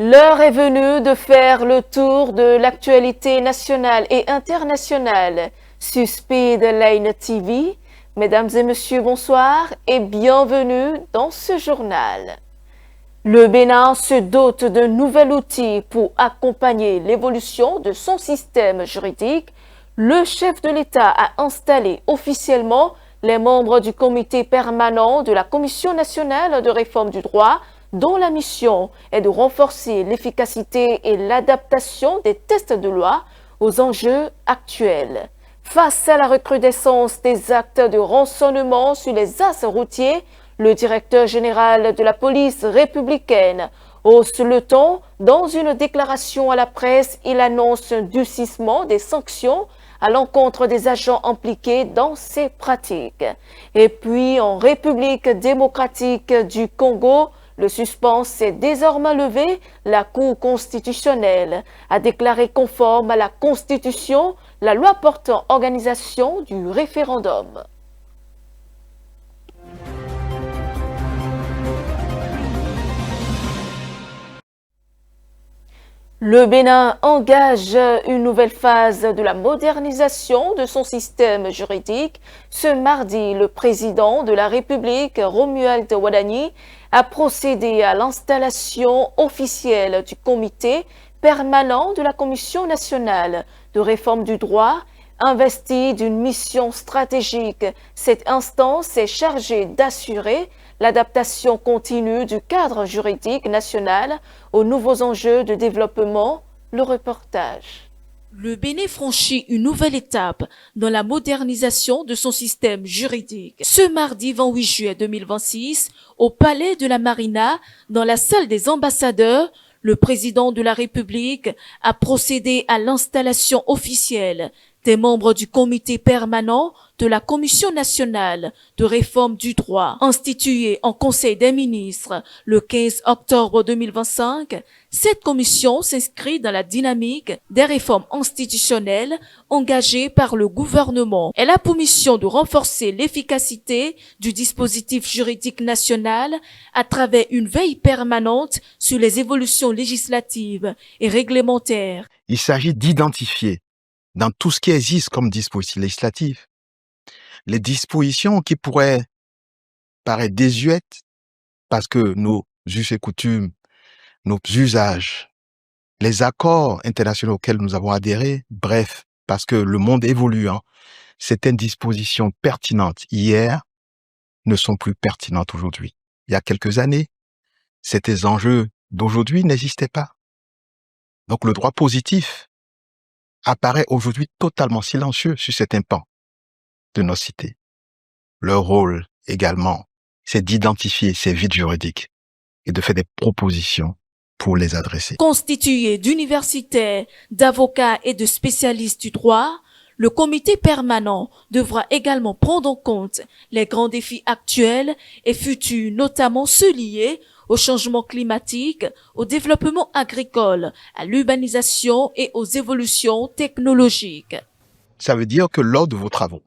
L'heure est venue de faire le tour de l'actualité nationale et internationale sur Speedline TV. Mesdames et messieurs, bonsoir et bienvenue dans ce journal. Le Bénin se dote d'un nouvel outil pour accompagner l'évolution de son système juridique. Le chef de l'État a installé officiellement les membres du comité permanent de la Commission nationale de réforme du droit, dont la mission est de renforcer l'efficacité et l'adaptation des textes de loi aux enjeux actuels. Face à la recrudescence des actes de rançonnement sur les axes routiers, le directeur général de la police républicaine hausse le ton. Dans une déclaration à la presse, il annonce un durcissement des sanctions à l'encontre des agents impliqués dans ces pratiques. Et puis, en République démocratique du Congo, le suspense est désormais levé. La Cour constitutionnelle a déclaré conforme à la Constitution la loi portant organisation du référendum. Le Bénin engage une nouvelle phase de la modernisation de son système juridique. Ce mardi, le président de la République, Romuald Wadani, a procédé à l'installation officielle du comité permanent de la Commission nationale de réforme du droit. Investi d'une mission stratégique, cette instance est chargée d'assurer l'adaptation continue du cadre juridique national aux nouveaux enjeux de développement. Le reportage. Le Bénin franchit une nouvelle étape dans la modernisation de son système juridique. Ce mardi 28 juillet 2026, au Palais de la Marina, dans la salle des ambassadeurs, le président de la République a procédé à l'installation officielle des membres du comité permanent de la Commission nationale de réforme du droit, instituée en Conseil des ministres le 15 octobre 2025. Cette commission s'inscrit dans la dynamique des réformes institutionnelles engagées par le gouvernement. Elle a pour mission de renforcer l'efficacité du dispositif juridique national à travers une veille permanente sur les évolutions législatives et réglementaires. Il s'agit d'identifier dans tout ce qui existe comme dispositif législatif, les dispositions qui pourraient paraître désuètes parce que nos us et coutumes, nos usages, les accords internationaux auxquels nous avons adhéré, bref, parce que le monde évoluant, certaines dispositions pertinentes hier ne sont plus pertinentes aujourd'hui. Il y a quelques années, ces enjeux d'aujourd'hui n'existaient pas. Donc le droit positif apparaît aujourd'hui totalement silencieux sur certains pans de nos cités. Leur rôle également, c'est d'identifier ces vides juridiques et de faire des propositions pour les adresser. Constitué d'universitaires, d'avocats et de spécialistes du droit, le comité permanent devra également prendre en compte les grands défis actuels et futurs, notamment ceux liés au changement climatique, au développement agricole, à l'urbanisation et aux évolutions technologiques. Ça veut dire que lors de vos travaux,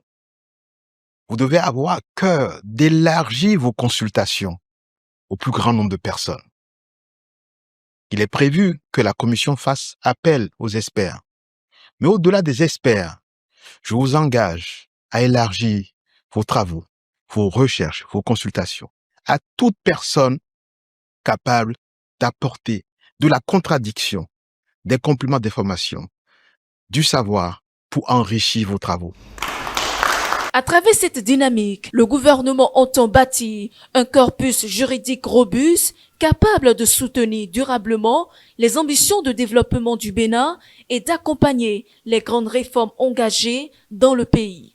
vous devez avoir à cœur d'élargir vos consultations au plus grand nombre de personnes. Il est prévu que la commission fasse appel aux experts. Mais au-delà des experts, je vous engage à élargir vos travaux, vos recherches, vos consultations à toute personne capable d'apporter de la contradiction, des compléments d'information, du savoir pour enrichir vos travaux. À travers cette dynamique, le gouvernement entend bâtir un corpus juridique robuste capable de soutenir durablement les ambitions de développement du Bénin et d'accompagner les grandes réformes engagées dans le pays.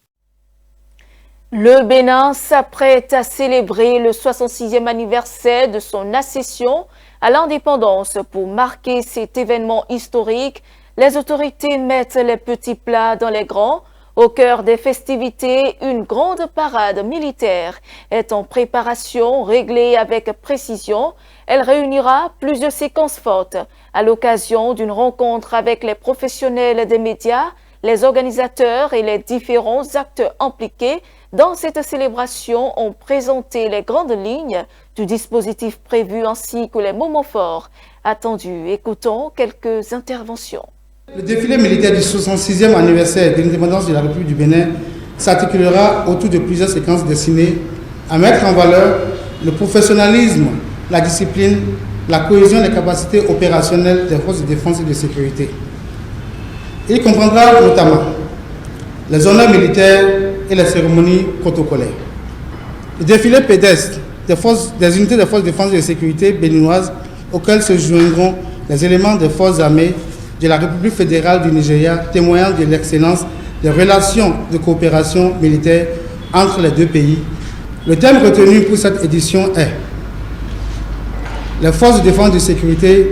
Le Bénin s'apprête à célébrer le 66e anniversaire de son accession à l'indépendance. Pour marquer cet événement historique, les autorités mettent les petits plats dans les grands. Au cœur des festivités, une grande parade militaire est en préparation, réglée avec précision. Elle réunira plusieurs séquences fortes à l'occasion d'une rencontre avec les professionnels des médias, les organisateurs et les différents acteurs impliqués. Dans cette célébration, ont présenté les grandes lignes du dispositif prévu ainsi que les moments forts attendus. Écoutons quelques interventions. Le défilé militaire du 66e anniversaire de l'indépendance de la République du Bénin s'articulera autour de plusieurs séquences destinées à mettre en valeur le professionnalisme, la discipline, la cohésion des capacités opérationnelles des forces de défense et de sécurité. Il comprendra notamment les honneurs militaires et les cérémonies protocolaires. Le défilé pédestre des unités des forces de défense et de sécurité béninoises auxquelles se joindront les éléments des forces armées de la République fédérale du Nigeria, témoignant de l'excellence des relations de coopération militaire entre les deux pays. Le thème retenu pour cette édition est « Les forces de défense et de sécurité,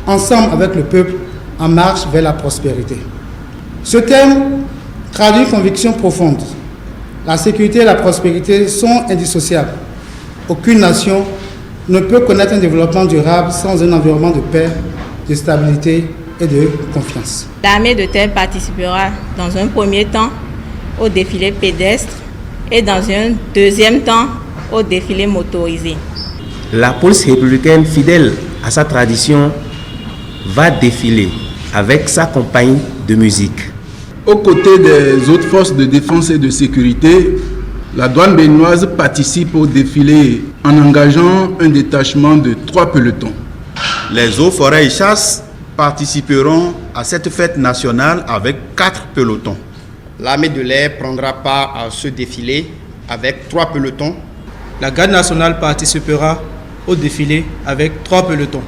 ensemble avec le peuple, en marche vers la prospérité ». Ce thème traduit une conviction profonde. La sécurité et la prospérité sont indissociables. Aucune nation ne peut connaître un développement durable sans un environnement de paix, de stabilité et de confiance. L'armée de terre participera dans un premier temps au défilé pédestre et dans un deuxième temps au défilé motorisé. La police républicaine, fidèle à sa tradition, va défiler avec sa compagnie de musique. Aux côtés des autres forces de défense et de sécurité, la douane béninoise participe au défilé en engageant un détachement de 3 pelotons. Les eaux, forêts et chasses participeront à cette fête nationale avec 4 pelotons. L'armée de l'air prendra part à ce défilé avec 3 pelotons. La garde nationale participera au défilé avec 3 pelotons.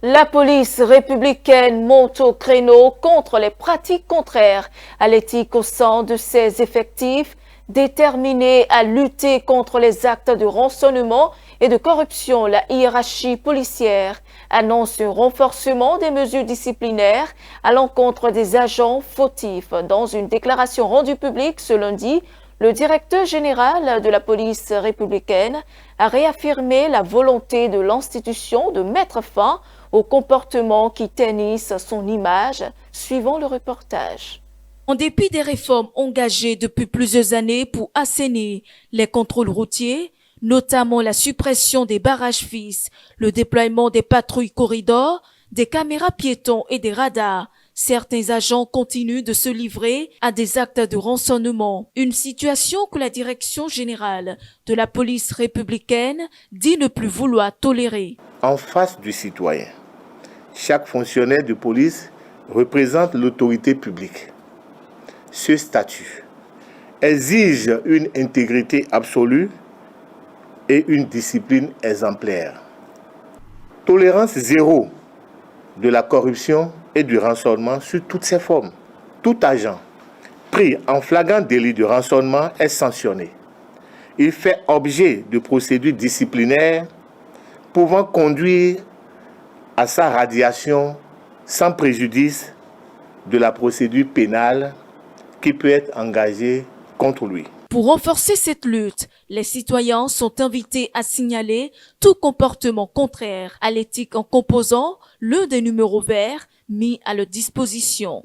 La police républicaine monte au créneau contre les pratiques contraires à l'éthique au sein de ses effectifs, déterminée à lutter contre les actes de rançonnement et de corruption. La hiérarchie policière annonce un renforcement des mesures disciplinaires à l'encontre des agents fautifs. Dans une déclaration rendue publique ce lundi, le directeur général de la police républicaine a réaffirmé la volonté de l'institution de mettre fin aux comportements qui ternissent son image, suivant le reportage. En dépit des réformes engagées depuis plusieurs années pour assainir les contrôles routiers, notamment la suppression des barrages fixes, le déploiement des patrouilles corridors, des caméras piétons et des radars, certains agents continuent de se livrer à des actes de rançonnement. Une situation que la direction générale de la police républicaine dit ne plus vouloir tolérer. En face du citoyen, chaque fonctionnaire de police représente l'autorité publique. Ce statut exige une intégrité absolue et une discipline exemplaire. Tolérance zéro de la corruption et du rançonnement sous toutes ses formes. Tout agent pris en flagrant délit de rançonnement est sanctionné. Il fait objet de procédures disciplinaires pouvant conduire à sa radiation sans préjudice de la procédure pénale qui peut être engagée contre lui. Pour renforcer cette lutte, les citoyens sont invités à signaler tout comportement contraire à l'éthique en composant l'un des numéros verts mis à leur disposition.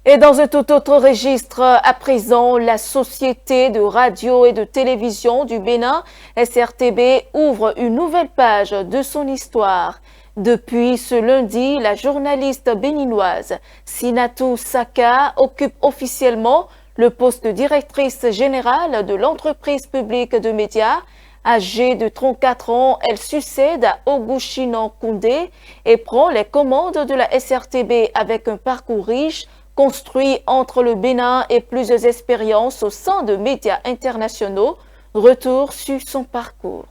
Et dans un tout autre registre, à présent, la Société de radio et de télévision du Bénin, SRTB, ouvre une nouvelle page de son histoire. Depuis ce lundi, la journaliste béninoise Sinatou Saka occupe officiellement le poste de directrice générale de l'entreprise publique de médias. Âgée de 34 ans, elle succède à Ogushinan Koundé et prend les commandes de la SRTB avec un parcours riche, construit entre le Bénin et plusieurs expériences au sein de médias internationaux. Retour sur son parcours.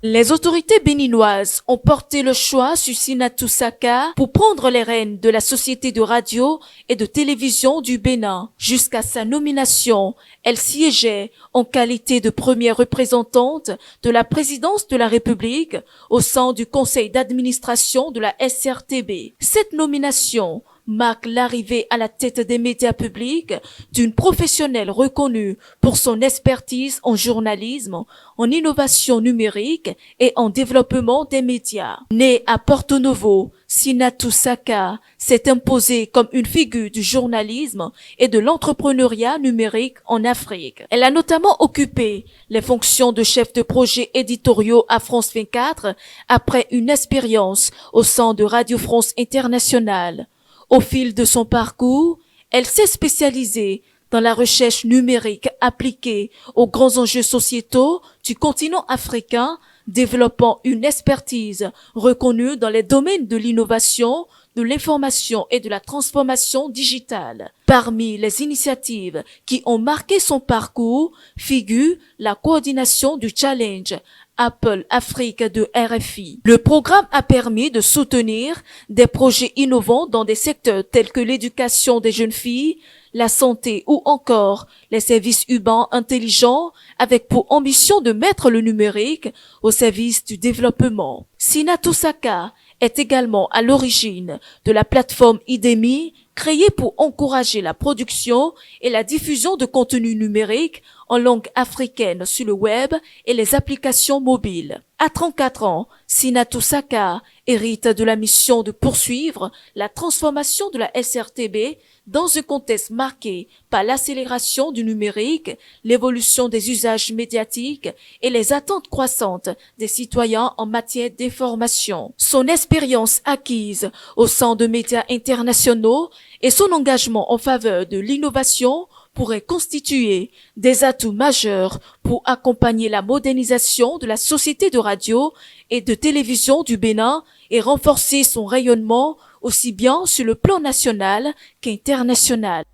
Les autorités béninoises ont porté le choix sur Sinatou Saka pour prendre les rênes de la Société de radio et de télévision du Bénin. Jusqu'à sa nomination, elle siégeait en qualité de première représentante de la présidence de la République au sein du conseil d'administration de la SRTB. Cette nomination marque l'arrivée à la tête des médias publics d'une professionnelle reconnue pour son expertise en journalisme, en innovation numérique et en développement des médias. Née à Porto Novo, Sinatou Saka s'est imposée comme une figure du journalisme et de l'entrepreneuriat numérique en Afrique. Elle a notamment occupé les fonctions de chef de projet éditoriaux à France 24 après une expérience au sein de Radio France Internationale. Au fil de son parcours, elle s'est spécialisée dans la recherche numérique appliquée aux grands enjeux sociétaux du continent africain, développant une expertise reconnue dans les domaines de l'innovation, de l'information et de la transformation digitale. Parmi les initiatives qui ont marqué son parcours figure la coordination du challenge Apple Afrique de RFI. Le programme a permis de soutenir des projets innovants dans des secteurs tels que l'éducation des jeunes filles, la santé ou encore les services urbains intelligents avec pour ambition de mettre le numérique au service du développement. Sinatou Saka est également à l'origine de la plateforme Idemi, créée pour encourager la production et la diffusion de contenus numériques en langue africaine sur le web et les applications mobiles. À 34 ans, Sinatou Saka hérite de la mission de poursuivre la transformation de la SRTB dans un contexte marqué par l'accélération du numérique, l'évolution des usages médiatiques et les attentes croissantes des citoyens en matière d'information. Son expérience acquise au sein de médias internationaux et son engagement en faveur de l'innovation pourraient constituer des atouts majeurs pour accompagner la modernisation de la société de radio et de télévision du Bénin et renforcer son rayonnement aussi bien sur le plan national qu'international.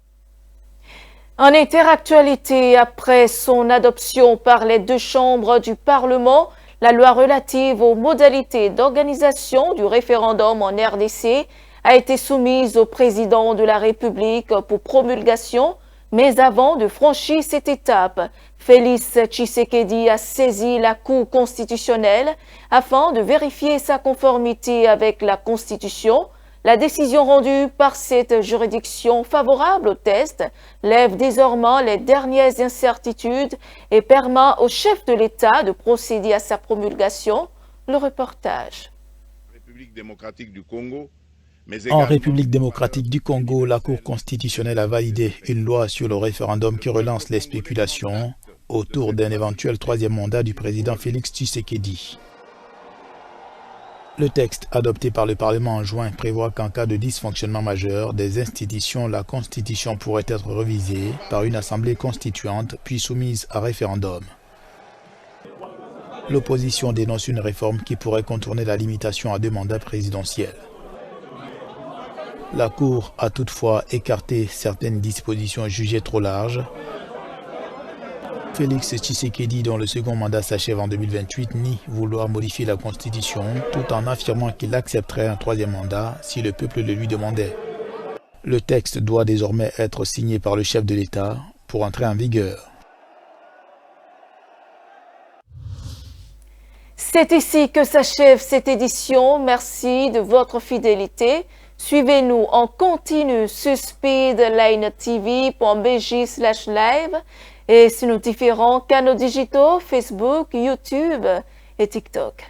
En interactualité, après son adoption par les deux chambres du Parlement, la loi relative aux modalités d'organisation du référendum en RDC a été soumise au président de la République pour promulgation. Mais avant de franchir cette étape, Félix Tshisekedi a saisi la Cour constitutionnelle afin de vérifier sa conformité avec la Constitution. La décision rendue par cette juridiction favorable au test lève désormais les dernières incertitudes et permet au chef de l'État de procéder à sa promulgation. Le reportage. République démocratique du Congo. En République démocratique du Congo, la Cour constitutionnelle a validé une loi sur le référendum qui relance les spéculations autour d'un éventuel troisième mandat du président Félix Tshisekedi. Le texte adopté par le Parlement en juin prévoit qu'en cas de dysfonctionnement majeur des institutions, la Constitution pourrait être révisée par une assemblée constituante puis soumise à référendum. L'opposition dénonce une réforme qui pourrait contourner la limitation à 2 mandats présidentiels. La Cour a toutefois écarté certaines dispositions jugées trop larges. Félix Tshisekedi, dont le second mandat s'achève en 2028, nie vouloir modifier la Constitution, tout en affirmant qu'il accepterait un troisième mandat si le peuple le lui demandait. Le texte doit désormais être signé par le chef de l'État pour entrer en vigueur. C'est ici que s'achève cette édition. Merci de votre fidélité. Suivez-nous en continu sur speedlinetv.bj/live et sur nos différents canaux digitaux Facebook, YouTube et TikTok.